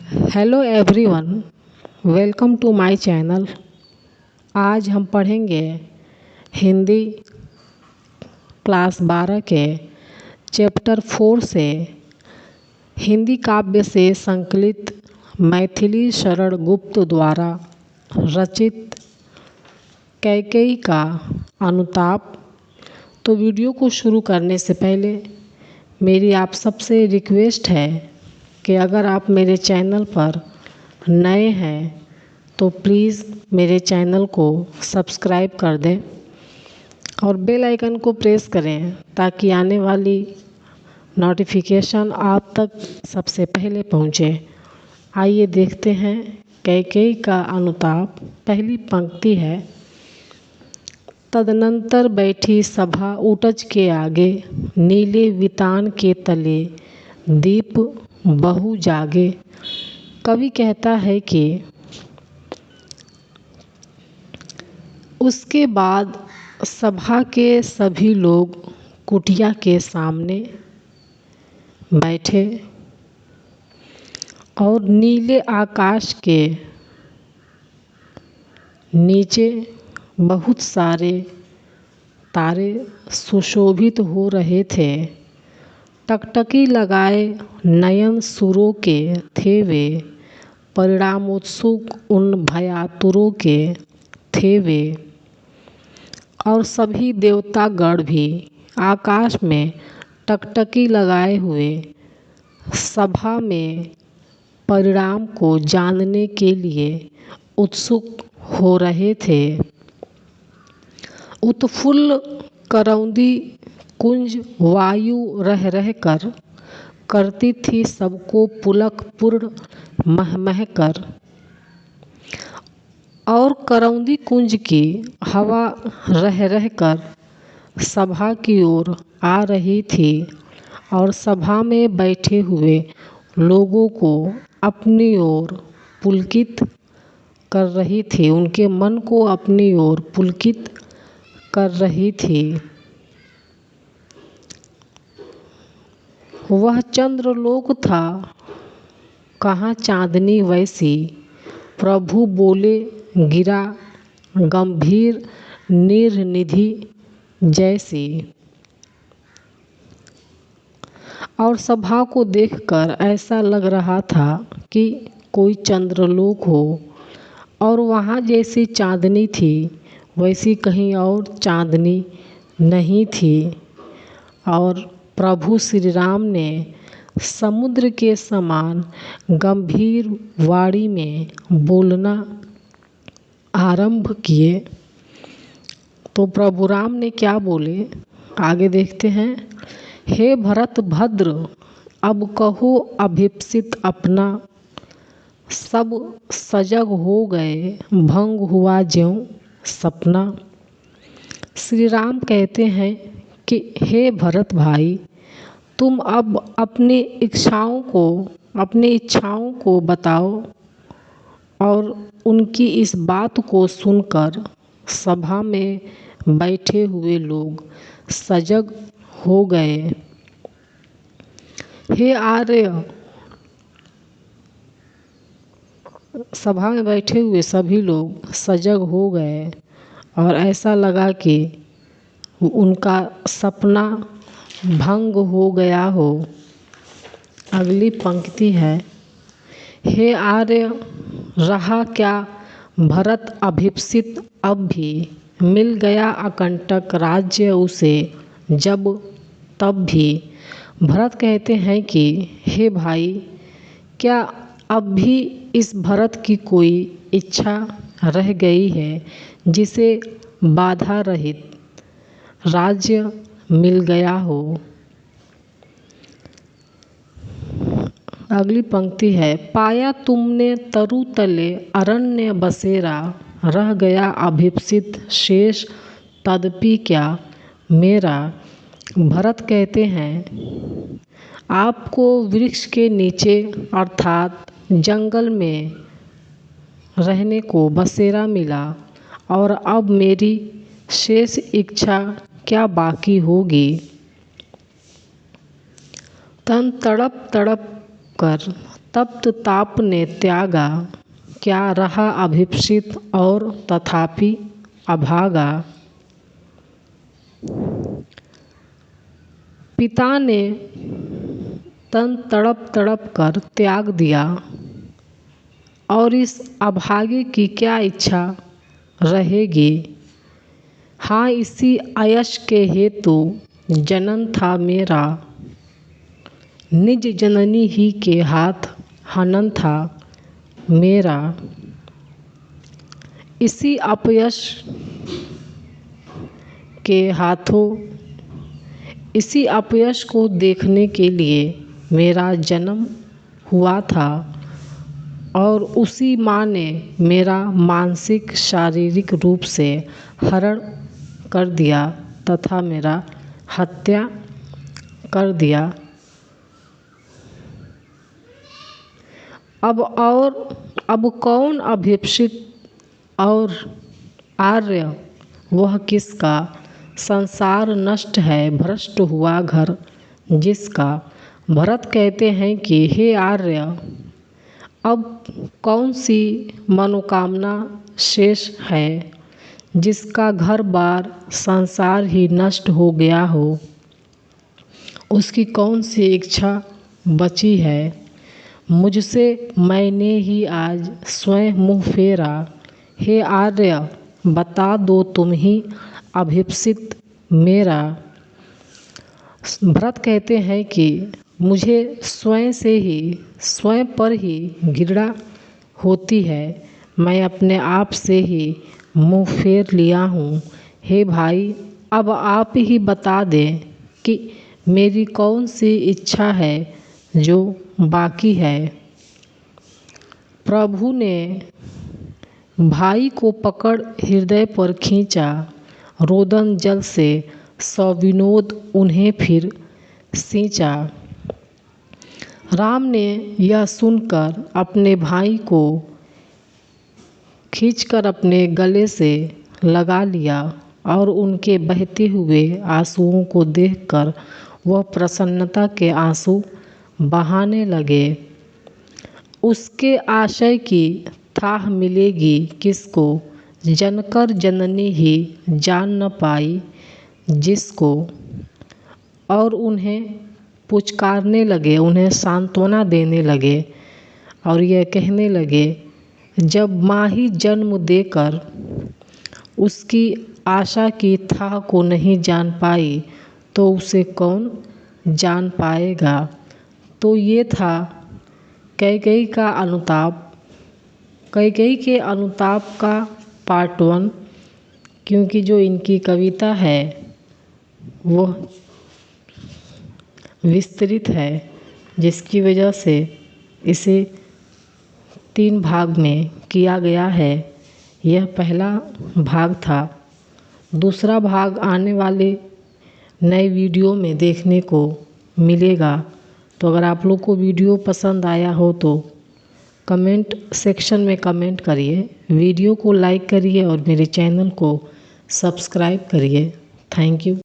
Hello everyone, welcome to my channel. आज हम पढ़ेंगे हिंदी क्लास 12 के चैप्टर 4 से हिंदी काव्य से संकलित मैथिली शरण गुप्त द्वारा रचित कैकेयी का अनुताप। तो वीडियो को शुरू करने से पहले मेरी आप सबसे रिक्वेस्ट है कि अगर आप मेरे चैनल पर नए हैं तो प्लीज़ मेरे चैनल को सब्सक्राइब कर दें और बेल आइकन को प्रेस करें ताकि आने वाली नोटिफिकेशन आप तक सबसे पहले पहुंचे। आइए देखते हैं कैकेयी का अनुताप। पहली पंक्ति है, तदनंतर बैठी सभा ऊटज के आगे, नीले वितान के तले दीप बहु जागे। कवि कहता है कि उसके बाद सभा के सभी लोग कुटिया के सामने बैठे और नीले आकाश के नीचे बहुत सारे तारे सुशोभित हो रहे थे। टकटकी लगाए नयन सुरों के थे वे, परिणामोत्सुक उन भयातुरों के थे वे। और सभी देवतागण भी आकाश में टकटकी लगाए हुए सभा में परिणाम को जानने के लिए उत्सुक हो रहे थे। उत्फुल्ल करौंदी कुंज वायु रह रह कर करती थी सबको पुलक पूर्ण मह मह कर। और करौंदी कुंज की हवा रह रह कर सभा की ओर आ रही थी और सभा में बैठे हुए लोगों को अपनी ओर पुलकित कर रही थी, उनके मन को अपनी ओर पुलकित कर रही थी। वह चंद्रलोक था कहाँ चांदनी वैसी, प्रभु बोले गिरा गंभीर निर्निधि जैसी। और सभा को देखकर ऐसा लग रहा था कि कोई चंद्रलोक हो और वहाँ जैसी चांदनी थी वैसी कहीं और चांदनी नहीं थी। और प्रभु श्री राम ने समुद्र के समान गंभीर वाणी में बोलना आरंभ किए। तो प्रभु राम ने क्या बोले, आगे देखते हैं। हे भरत भद्र, अब कहो अभीप्सित अपना, सब सजग हो गए भंग हुआ ज्यों सपना। श्री राम कहते हैं कि हे भरत भाई, तुम अब अपनी इच्छाओं को बताओ। और उनकी इस बात को सुनकर सभा में बैठे हुए लोग सजग हो गए। हे आर्य, सभा में बैठे हुए सभी लोग सजग हो गए और ऐसा लगा कि उनका सपना भंग हो गया हो। अगली पंक्ति है, हे आर्य, रहा क्या भरत अभीप्सित अब भी, मिल गया अकंटक राज्य उसे जब तब भी। भरत कहते हैं कि हे भाई, क्या अब भी इस भरत की कोई इच्छा रह गई है जिसे बाधा रहित राज्य मिल गया हो। अगली पंक्ति है, पाया तुमने तरु तले अरण्य बसेरा, रह गया अभीप्सित शेष तदपि क्या मेरा। भरत कहते हैं, आपको वृक्ष के नीचे अर्थात जंगल में रहने को बसेरा मिला और अब मेरी शेष इच्छा क्या बाकी होगी। तन तड़प तड़प कर तप्त ताप ने त्यागा, क्या रहा अभीप्सित और तथापि अभागा। पिता ने तन तड़प तड़प कर त्याग दिया, और इस अभागे की क्या इच्छा रहेगी। हाँ, इसी आयश के हेतु जनन था मेरा, निज जननी ही के हाथ हनन था मेरा। इसी अपयश के हाथों, इसी अपयश को देखने के लिए मेरा जन्म हुआ था, और उसी माँ ने मेरा मानसिक शारीरिक रूप से हरण कर दिया तथा मेरा हत्या कर दिया। अब कौन अभीप्सित और आर्य वह किसका, संसार नष्ट है भ्रष्ट हुआ घर जिसका। भरत कहते हैं कि हे आर्य, अब कौन सी मनोकामना शेष है जिसका घर बार संसार ही नष्ट हो गया हो। उसकी कौन सी इच्छा बची है मुझसे, मैंने ही आज स्वयं मुँह फेरा। हे आर्य, बता दो तुम ही अभीप्सित मेरा। भरत कहते हैं कि मुझे स्वयं से ही, स्वयं पर ही घृणा होती है। मैं अपने आप से ही मुँह फेर लिया हूँ। हे भाई, अब आप ही बता दें कि मेरी कौन सी इच्छा है जो बाकी है। प्रभु ने भाई को पकड़ हृदय पर खींचा, रोदन जल से सविनोद उन्हें फिर सींचा। राम ने यह सुनकर अपने भाई को खींचकर अपने गले से लगा लिया, और उनके बहते हुए आंसुओं को देखकर वह प्रसन्नता के आंसू बहाने लगे। उसके आशय की थाह मिलेगी किसको, जनकर जननी ही जान न पाई जिसको। और उन्हें पुचकारने लगे, उन्हें सांत्वना देने लगे, और यह कहने लगे, जब माँ ही जन्म देकर उसकी आशा की थाह को नहीं जान पाई तो उसे कौन जान पाएगा। तो ये था कैकेयी का अनुताप, कैकेयी के अनुताप का पार्ट 1, क्योंकि जो इनकी कविता है वह विस्तृत है, जिसकी वजह से इसे 3 भाग में किया गया है। यह पहला भाग था। दूसरा भाग आने वाले नए वीडियो में देखने को मिलेगा। तो अगर आप लोग को वीडियो पसंद आया हो तो कमेंट सेक्शन में कमेंट करिए, वीडियो को लाइक करिए और मेरे चैनल को सब्सक्राइब करिए। Thank you.